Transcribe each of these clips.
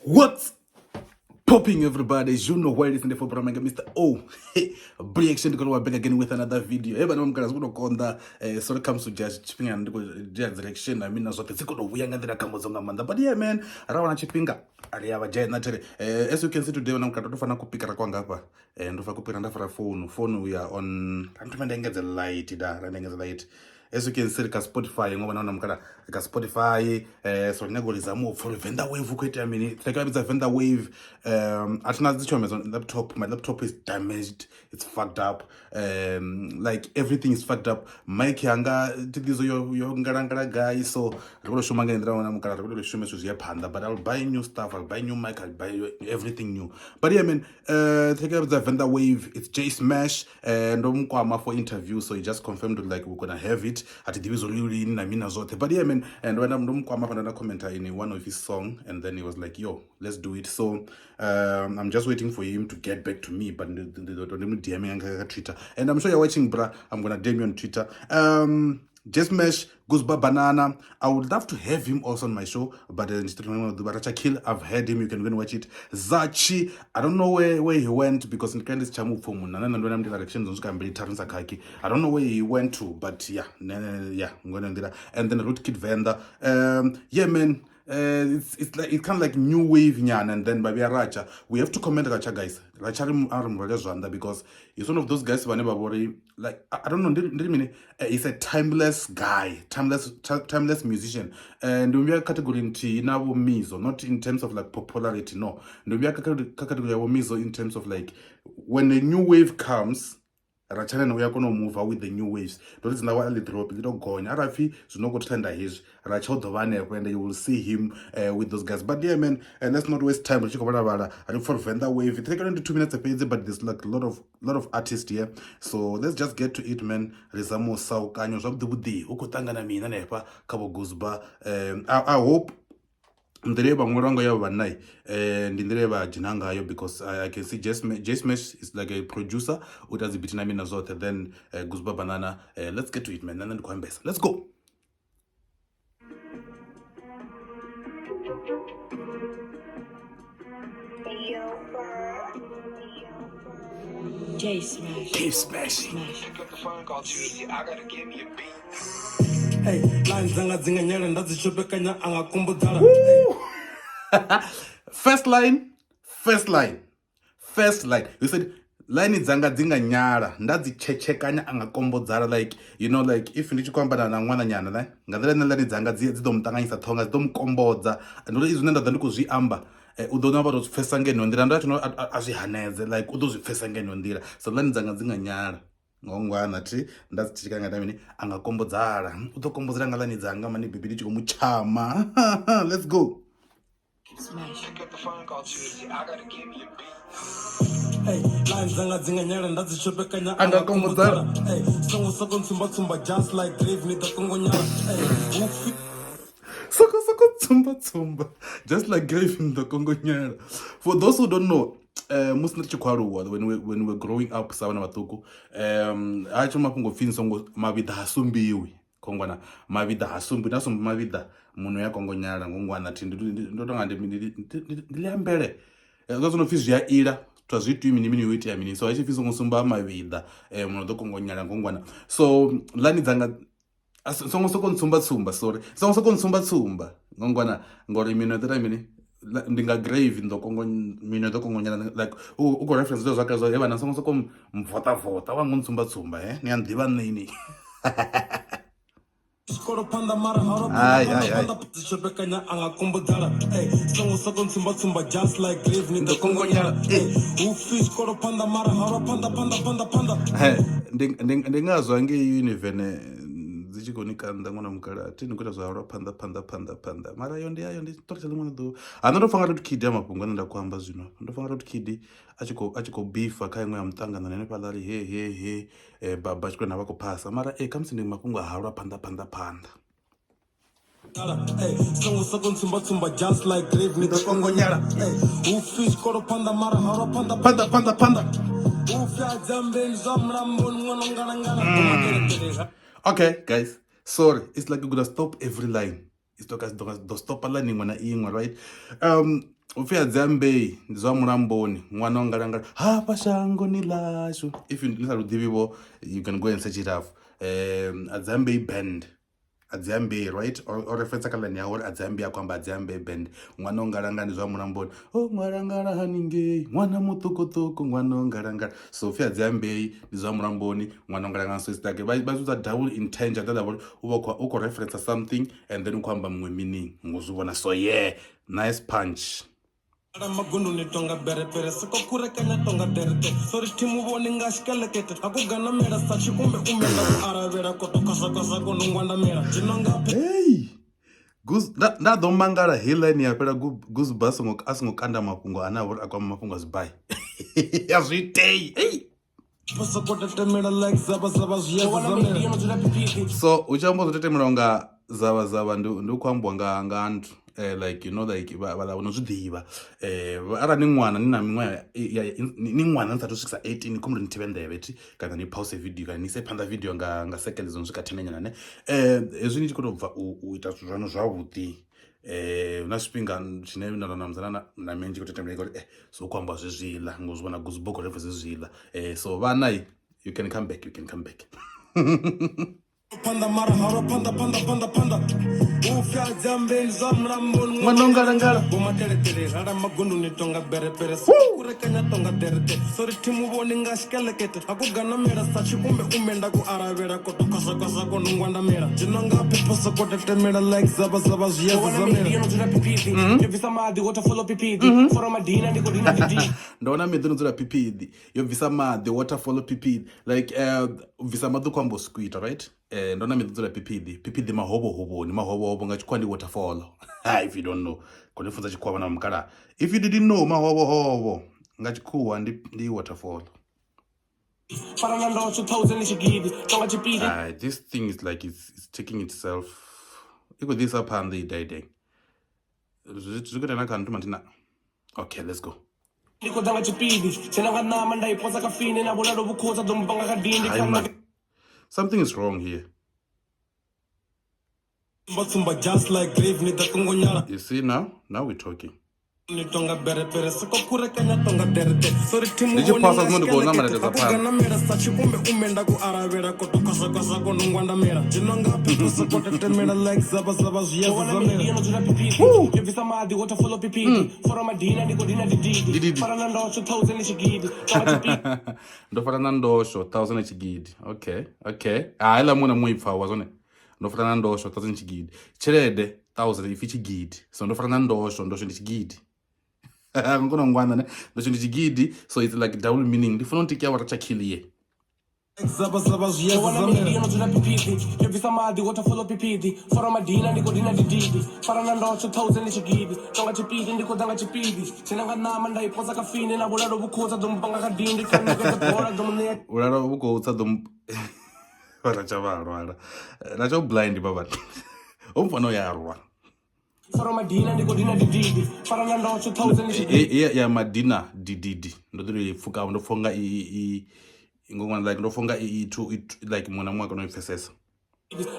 What's popping, everybody? You know where it is in the for Mr. O. Reaction to go back again with another video. Even I'm gonna go on the so it comes to just chipping and go direction. I mean, as what it's going to we and the Kamazonga Manda. But yeah, man, around chippinga. As you can see today, when I'm going to find a copy and if I could for a phone, we are on. I'm trying to get the light. As you can see, Spotify, Spotify, so I'm for Venda wave. I mean, it's like a Venda wave. On laptop. My laptop is damaged. It's fucked up. Like everything is fucked up. Mike Yanga, this is your guy. So I'm going to show my but I'll buy new stuff. I'll buy new mic. I'll buy everything new. But yeah, man, take up the Venda wave. It's J Smash and for interview. So he just confirmed like we're gonna have it at the really but yeah, man, and when I'm another commenter in one of his song, and then he was like, yo, let's do it. So I'm just waiting for him to get back to me, but don't DM me on Twitter. And I'm sure you're watching, bruh. I'm gonna DM you on Twitter. Just mesh Gusba Banana. I would love to have him also on my show, but instead of the Racha kill, I've heard him. You can go and watch it. Zaacci, I don't know where he went because in kind of chamu for Munana and when I'm the directions can be Tarn Sakaki. I don't know where he went to, but yeah, I'm gonna do that. And then Rootkid Venda. Yeah, man. It's like it's kind of like new wave nyan, and then by Racha we have to comment Racha guys. Racha because he's one of those guys who never worry. Like I don't know, he's a timeless guy, timeless musician, and we are category in mizo, not in terms of like popularity, no. We are category mizo in terms of like when a new wave comes. Racha and we are going to move out with the new waves. That is now a little going. Arafi should not go to tender his Racha the one when you will see him with those guys. But yeah, man, and let's not waste time. I look for Venda wave. It takes only 2 minutes to pay it, but there's like a lot of artists here. So let's just get to it, man. Rizamo Sao Kanyo of the Budi. Ukutangana mina nepa Kabo Gusba. I hope ndireba ngorango ya banai ndireba jinanga yo because I can see J-Smash is like a producer who does the beat na zote, then Gusba Banana. Let's get to it, man, and then Kwambesa. Let's go. J-Smash. I gotta give me a beat. Hey, line zanga zinga nyara ndazi shobekanya anga kumbudala. First line. You said line zanga zinga nyara ndazi chechekanya anga kombodzara, like you know, like if ndichikwamba na mwana nyana ne ngadela line zanga dzidomtanganyisa thonga dzidomkombodza ndo izwi nda ndiko zviamba udona ba zofesa ngeno ndira ndacho azvihanedze like udozvifesa ngeno ndira so line zanga zinga nyara ngongwana thi ndazichika ngata mini angakombodzala utokombodzela ngalani dzanga mani bibili chikomuchama. Let's go. Smash. Pick up the phone call to I gotta give me a beat. Hey, line zanga zinga nyara ndazi shobekanya anga kombodzala. Hey, songo soko tsumba just like grave ni the Congo nyara. Hey, Soko tsumba just like grave in the Congo nyara. For those who don't know, when we were growing up savana vatuku acho mapungo fini songo mavida hasumbiwi kongwana mavida hasumbi nasumbi mavida munhu ya Congo nyara ngongwana thi ndotonga ndiliambele zono fizi ya ila twazvitu mini witi ya mini so achi fizi ngosumba mavida munhu do Congo nyara ngongwana so lani dzanga songo soko tsumba ngongwana ngori mino tera mini ndinga grave ndo Congo mino do Congo nyana like uko reference do zvaka zvo eva nasongo soko mvota wangu ntsumba ni andiva nini. Ay. anga kumbudala. Hey, songo soko tsumba just like grave ni the Congo nyara. Hey, ufish koro panda mara haro panda. Hey, ndingazwa ngeyini vene dzichikonikanda mwana mukala tini kuita zvaura panda mara yo nditorisa limwe ndo anondofanga kuti kid yamapungu anoenda kuamba zvino ndofanga kuti kid achikobifa kaimwe yamutangana nene palari he baba chikwena vakupasa mara kamusinde mapungu ahaura panda. Hey, songo soko tsumba just like grave ni the Congo nyara. Hey, ufish koro panda mara haro panda. Ufya jambe nzamrambo ngana. Okay, guys, sorry. It's like you're gonna stop every line. It's like don't stop a line when I right? upfi adzambei ndi zwa mulamboni mwana wangalangala hapa shango ni lashu. If you listen to Divivo, you can go and search it up. Adzambei band, adzambei, right? Or reference kalani yawo adzambei akwamba adzambei band mwana wangalangala ndi zwa mulamboni. Oh mwarangala haningei mwana mutukutuku mwana wangalangala. So upfi adzambei ndi zwa mulamboni mwana wangalangala. So it's like bazuza double intent that uko reference something and then ukwamba mwe meaning ngozubona. So yeah, nice punch. Magundu ni tonga bere pere sako kure kanya tonga derete sori timu boni ngashkele kete akugana mera sachi kumbe umenda aravera koto kasa kasa konungwanda mera jinonga. Hey, nda do mangala headline yapera Gusba asingokanda mafungo anawo akwama mafungo azibai azitei. Hey, so uchambo zotetemela nga zava ndokwambwa nga antu like you know like vala unozvidiva ara ni n'wana ni na miṅwaha ni n'wana ni sathu swikisa 18 kumuri ni thivhe nḓevhe ti kana ni pause video kana ni se phanḓa video nga second dzo no swika 10 nyana ne hezwi ni tshi khou bva u ita zwithu zwanu zwavhuḓi na tshifhinga tshine na namuzana na menji khou tetemela uri so kwamba zwezwiḽa ngo zwi vhona Gusba khou refa zwezwiḽa so vhana you can come back Panda mara haro panda ufya jambe zamrambon Manongalangala boma tere rada magundu ni tonga bere pere kure kanya tonga derete sori timu boni ngashkele kete akugana mera sachi kumbe umenda ku aravera koto kasa kasa konungwanda mera jinonga people support mera like zaba ziyeza zamera yo nzura pipidi yo visa madi water follow pipidi for madina ndiko dina didi ndona midzi nzura pipidi yo visa madi water follow pipidi like visa madi kwambo squid right ndona midzi pipidi mahobo nga chikwandi waterfall. If you don't know kone funza chikwa na mkala. If you didn't know mahobo nga chikuwa ndi waterfall. This thing is like it's taking itself. Iko this up and the day. Okay, let's go. Something is wrong here. Just like grave ni You see now we're talking. Did you pass us to go na mara za pa? Ndo fana ndosho 1000 chigidi. Okay. Ila muna muipfa wazone. Ndo fana ndosho 1000 chigidi. Cherede 1000 ifi chigidi. So ndo fana ndosho ndi chigidi. Ngwana ndo ndi chigidi, so it's like double meaning. Ndifuna ntikia waracha kilie. Ulalo ubukotsa dom waracha varwara. Racha blind baba. Umfano yarwa. Yeah, Madina dididi ndodiri fuka ndofonga ngongwana like ndofonga to it like mwana mwaka no ifesesa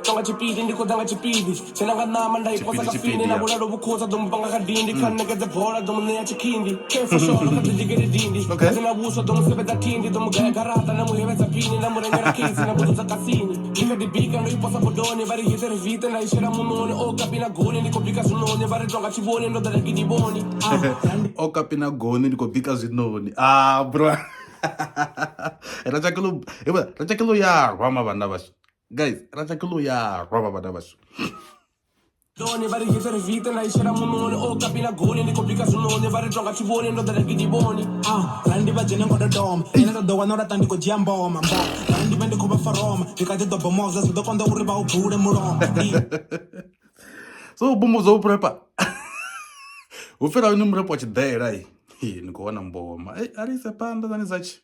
tonga chipidi ndiko danga chipidi chenanga nama ndaiposa kafini na bulalo bukhoza dombanga kadindi kaneke the bora domne ya chikindi kefo sholo kadigere dindi kana buso domsebeza tindi domgaya garata na muhebeza pini na murengera kisi na buzo kasini nika dibika no iposa bodoni bari hitere vite na ishera munone o kapina goni ndiko bika sunone bari tonga chiboni ndo dala gidiboni o kapina goni ndiko bika zinoni bro rachakelo ya rama bana bashi. Guys, rachakelo ya rama bana bashi. Doni bari hitere vite na ishera munone o kapina goni ndiko bika sunone bari tonga chiboni ndo dala gidiboni randi bajene ngoda dom ena do wanora tandiko jambo mamba randi bende ko ba faroma dikade do bomoza so do konda uri ba ubure murom so bomoza uprepa ufera ni mrepo chidera niko wana mboma ari se panda zani Zaacci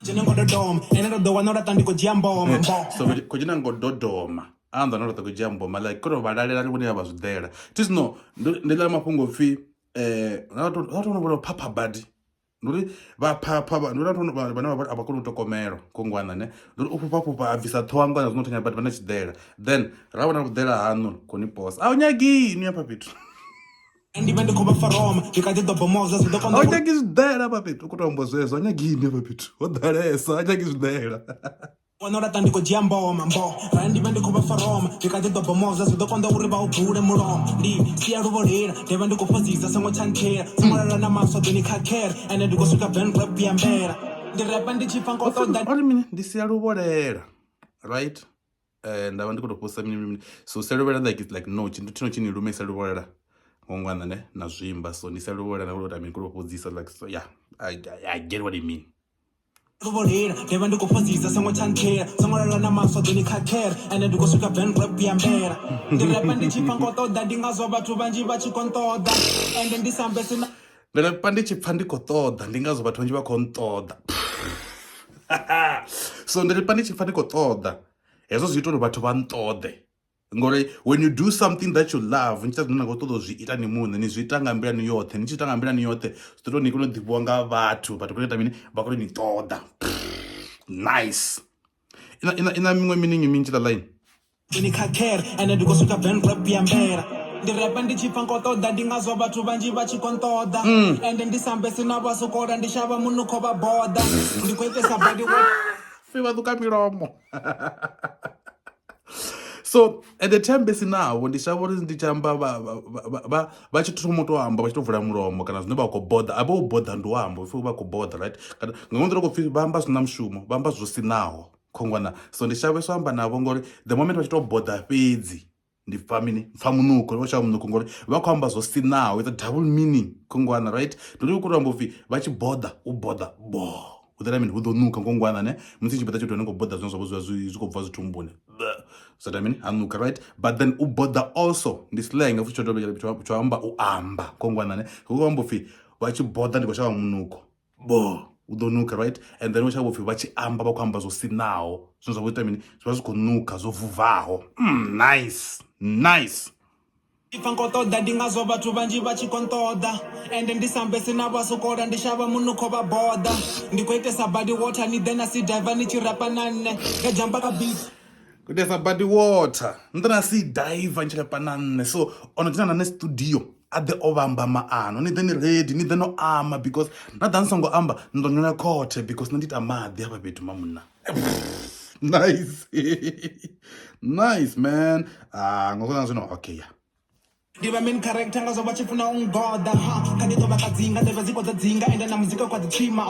jene ngoda dom ena do wanora tandiko jambo mamba so ko jina ngodo doma anda nora to jambo ma like ko badalera ri bone abazudela tisno ndela mapungo fi nato no papa badi nduri va papa ndura tono bana abakulu tokomero kongwana ne nduri upapa avisa thwanga na zinothanya badi bana chidela then ravana kudela hanu koni boss awunyagi ni apa pitu ndivende khova faroma ndikati dobomoza zidokonda anyakizvidela papito ukutombozvezvo anyagine papito odalesa anyakizvidela wanora tandiko dzhia mboma mbo ra ndivende khova faroma ndikati dobomoza zidokonda uri va ubule mulomo ndi siya luvolera ndeva ndikufozisa sango chanthera samolala na maswa deni khakhera ene ndikosvika van rap ya mbera ndirepa ndichipfa nkotoda ori mini ndisiya luvolela right ndava ndikutoposa mini so siya luvolela like it's like no chintu chino chini lume siya luvolela ngongwana ne na zwimba so ndisiya luvolela nakuti I mean kutopodzisa like so yeah I get what you mean luvolera ndeva ndikufozisa sango chanthera samolala na maswa deni khakhera ene ndikosvika van rap ya mbera ndirepa ndichipfa nkotoda ndingazwa vathu vanji vachikontoda ende ndisambe sina ndirepa ndichipfa ndikotoda ndingazwa vathu vanji vakontoda so ndirepa ndichipfa ndikotoda hezvo zviita uri vathu vantode ngori when you do something that you love nichita zvinona kutozviita nemunhu nizviita ngambirani yothe nichiita ngambirani yothe zvitotoni kunodiviwa nga vathu but kunoita mini vakunonitoda nice ina mimwe miningi minchita line ndikhakhera ene ndikosvika van rap ya mbera ndirepa ndichipfa nkotoda ndingazwa vathu vanji vachikontoda ende ndisambe sina vasokora ndixava munhu khova boda ndikuitesa badi fivaduka milomo so at the time besinawo ndixava uri ndichamba vachitomotohamba vachitovhura muromo kana zvine vakobhodha ava ubhodha ndiwahamba ife vakobhodha right kana ngangonzira kupfi vamba zvina mushumo vamba zvosinawo khongwana so ndixave swamba navo ngori the moment vachitobhodha fedzi ndifamini mfamunuko vaxava munuko ngori vakuhamba zvosinawo it's a double meaning khongwana right ndiri kuramba upfi vachibhodha ubhodha bo utela mini udonuka ngongwana ne musichibhodha chito nengobhodha zvino zvavo zvikobva zvitumbune so I mean anuka right but then ubhodha also ndislang futhi chohamba uamba khongwana ne kuhamba upfi vachibhodha ndikoxava munuko bo udonuka right and then vaxava upfi vachiamba vakuhamba zvosinawo zvino zvavo ita mini zviva zvikonuka zvovhuvhaho nice ipfa nkotoda ndingazwa vathu vanji vachikontoda ende ndisambe sina vasokora ndixava munhu khova boda ndikuitesa body water ni then asidaiva nichirapa nane ngajamba ka beat kutesa body water ndana sidaiva nichirapa nane so onotinana nestudio ade ovamba maano ni then ready ni then ama because nadansango amba ndonyona khothe because nandita madhi apa petu mamuna nice nice man ngokona zvino okay yeah ndiva main character ngazwa vachifuna ungoda kadito vakadzinga ndeva ziko dzadzinga ende na muzika kwadzitshima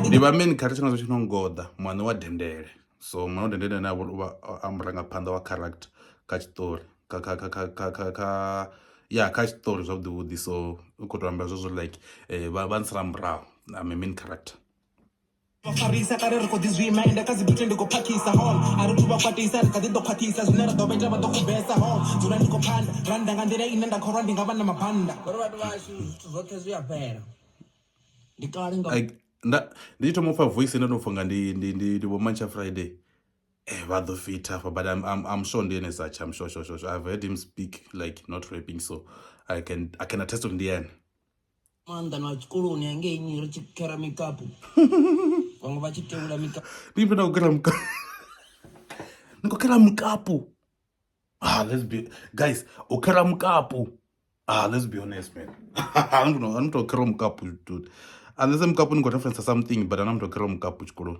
ndiva main character ngazwa vachifuna ungoda mwana wa dendele so mwana wa dendele navo uva amurangaphanḓa wa character kachitori kachitori zvavhuḓivhuḓi so ukotoamba zvozvo like vanisira murahu ame main character vafarisa kare ri khou ḓi zwima ende kha dzibute ndi khou phakhisa hall a ri thu vha khwaṱhisa ri kha ḓi ḓo khwaṱhisa zwine ra ḓo vha ita vha ḓo khubesa hall dzula ndi khou phanda ra nda nga nḓila ine nda khorwa ndi nga vha na mabanda uri vhathu vhashu zwithu zwoṱhe zwi a fhela ndi kale nga ndi tshi thoma u pfa voice ine ndo pfa nga ndi vho Mancha Friday vha ḓo fita hafha but I'm sure ndi ene Zaacci I'm sure I've heard him speak like not rapping so I can attest on the end manda na chikoloni angei ni ri chikera mikapu vamwe vachiteula mikapu ndipenda kukera mikapu nikokera mikapu let's be guys ukera mikapu let's be honest man I'm not ukera mikapu dude unless mikapu ni got reference something but I'm not ukera mikapu chikoloni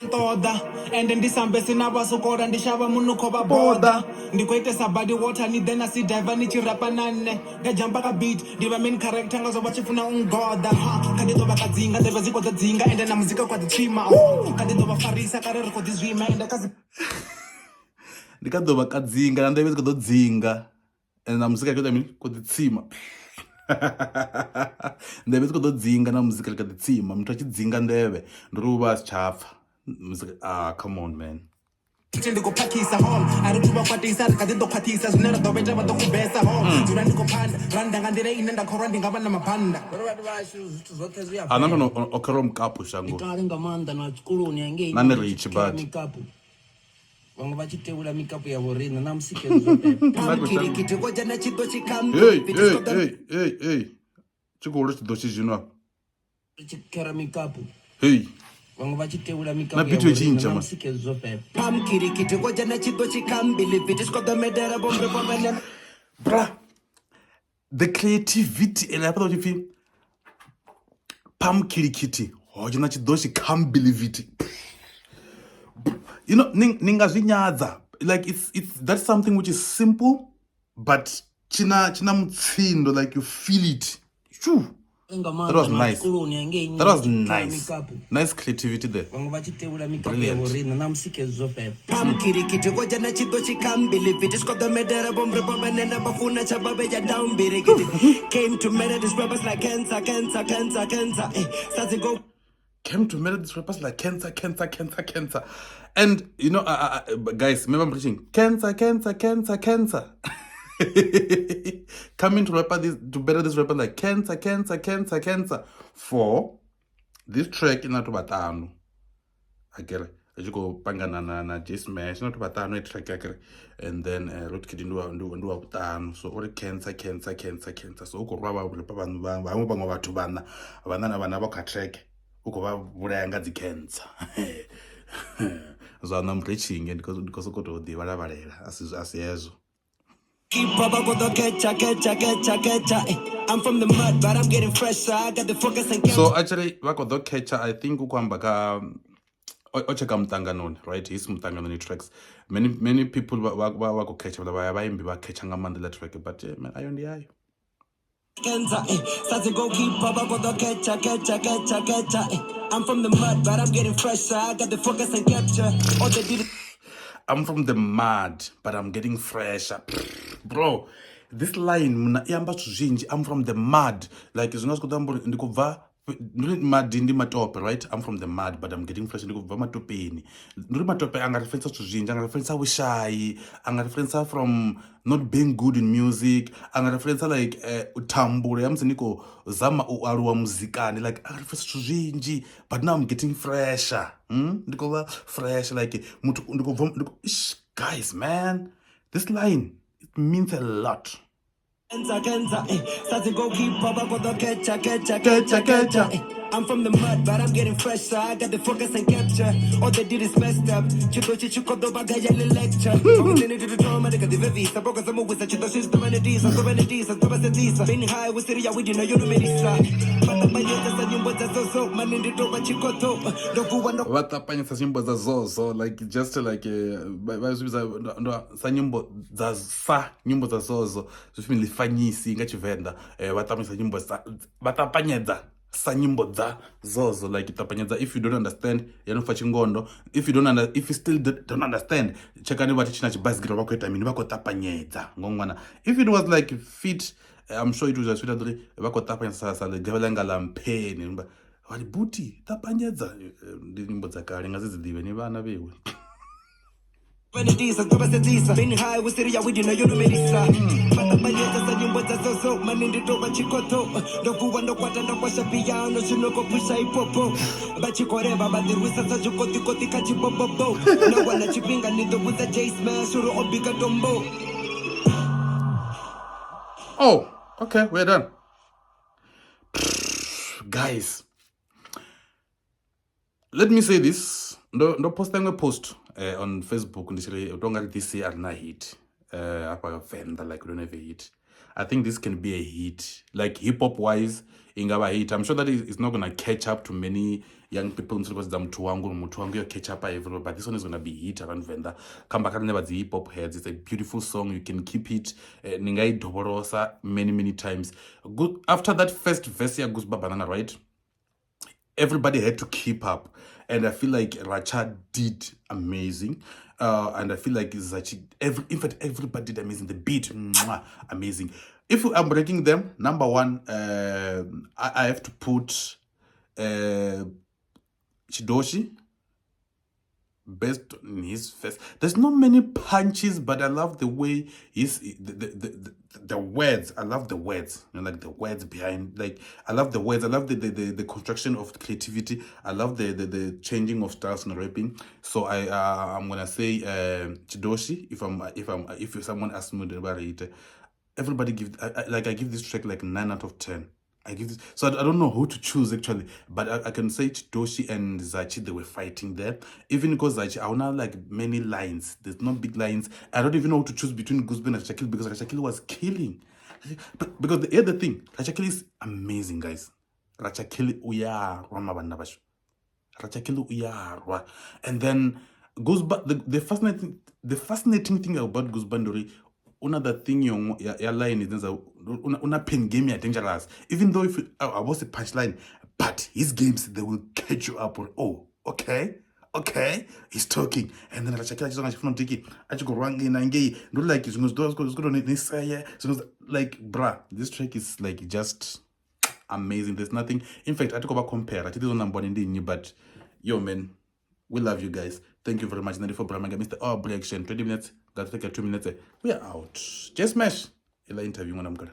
toda ende ndisambe sina vasokora ndixava munhu khova boda ndikuitesa body water ni then asidaiva nichirapa nane ngajamba ka beat ndiva main character ngazwa vachifuna ungoda kadito vakadzinga ndeva ziko dzadzinga ende na muzika kwadzitshima kadito vafarisa kare ri khou ḓi zwima ende kazi ndikaḓo vakadzinga na ndeve zikoḓo dzinga ende na muzika kuita mini kuḓitsima ndeve zikoḓo dzinga na muzika likaḓitsima muthu achidzinga ndeve ndiri uva asichapfa come on man ndiko phakhisa hall a ri thu vha khwaṱhisa ri kha ḓi ḓo khwaṱhisa zwine ra ḓo vha ita vha ḓo khubesa hall dzula ndi khou phanda ra nda nga nḓila ine nda khorwa ndi nga vha na mabanda uri vhathu vhashu zwithu zwoṱhe zwi a anano okero mkapu shango kale nga maanḓa na tshikoloni angei nane rich but mikapu vamwe vachiteula mikapu ya vorina na musikezo zvopepa koja na chido chikambi hey chikolo chido chizvinwa chikera mikapu hey vamwe vachiteula mikapu na bitu yechinja ma musikezo zvopepa pamkirikiti koja na chido chikambi liviti sikodomedera bombe bombe bra the creativity and I thought if you pam kitty, oh, you know, can't believe it. You know, ninga zvinyaza. Like it's that's something which is simple, but china mutsindo, like you feel it. Shoo. That was nice. That was nice. Nice creativity there. Brilliant. Came to marry these rappers like cancer. Came to marry these rappers like cancer. And you know, guys, remember I'm preaching cancer. Coming to better this rapper like cancer. For this track in Batano. I get it. I just go pangana na J Smash, not Batano a track, and then Road Kid do Batano. So all cancer. So go rubber with Papa to Bana, Banana track. Uko buranga the cancer. So I'm preaching and because go to the Valavarela as yezo. I'm from the mud, but I'm getting fresh, so I got the focus and so actually, Wako catcher, I think Ukwambaka Ocheka Mtanganon, right? He's Mtanganon tracks. Many people wako catcher, but I am catching a mandala track, but I on the eye. I'm from the mud, but I'm getting fresh, so I got the focus and capture. All they did. I'm from the mud, but I'm getting fresh. Bro, this line, I'm from the mud. Like, it's not good. Mud in the matope, right? I'm from the mud, but I'm getting fresh in the matopeni. Matope, I'm reference to Jinja, I'm reference to shy, I'm reference from not being good in music, I'm reference like tambure, I'm saying zama uarua muzikani, like I'm reference to Jinji, but now I'm getting fresher. Fresh, like guys, man, this line, it means a lot. I'm from the mud, but I'm getting fresh, so I got the focus and capture. All they did is messed up. Lecture. Been high with Syria, we didn't know vatapanyisa nyimbo za zozo, like just like sa nyimbo za zozo zvifini lifanyisi nga Venda vatapanyisa nyimbo vatapanyedza sa nyimbo dza zozo, like tapanyedza. If you don't understand yanofa chingondo, if you still don't understand, chekani vati china chibasikira vakuita mini vakotapanyedza ngongwana. If it was like fit, I'm sure it was a sweet vakotapanyedza sa legevelenga lampeni vali buti tapanyedza nyimbo dzakale ngazidzidive ni vana vewe. Been high with Syria, we didn't know Oh, okay, we're done. Guys, let me say this. No posting a post on Facebook and this year na hit. Venda, like we don't have a hit. I think this can be a hit. Like hip hop wise, ingaba hit. I'm sure that it's not gonna catch up to many young people because Mutuangu catch up everywhere, but this one is gonna be hit around Venda. Come back and never the hip hop heads. It's a beautiful song. You can keep it Ningai Doborosa many times. Good after that first verse, Gusba Banana, right? Everybody had to keep up, and I feel like Racha did amazing, and I feel like Zaacci, in fact everybody did amazing. The beat, amazing. If I'm ranking them, number one, I have to put Chidoshi, based on his face. There's not many punches, but I love the way the words. I love the words, like the words behind. Like I love the words. I love the construction of creativity. I love the changing of styles in rapping. So I'm gonna say Chidoshi. If someone asks me about it, everybody I give this track like 9 out of 10. I give this, so I don't know who to choose actually, but I can say Chidoshi and Zaacci, they were fighting there. Even because Zaacci, I don't have like many lines. There's no big lines. I don't even know who to choose between Gusba and Shakil because Shakil was killing. But because the other thing, Racha is amazing, guys. Racha uyarwa mabana basho. Racha uyarwa. And then Gusba, the fascinating thing about Gusba Ndori, another thing your line is una pen game dangerous. Even though if I was a punchline, but his games they will catch you up on. Oh, okay, he's talking, and then Racha just from tiki. I just go wrong in and gay. Not like it's going to like bruh. This track is like just amazing. There's nothing. In fact, I talk about compare. I didn't number in but yo man, we love you guys. Thank you very much. 94 Brahma, Mr. Reaction. 20 minutes. Got to take 2 minutes. We are out. Just smash. Ila interview when I'm gonna.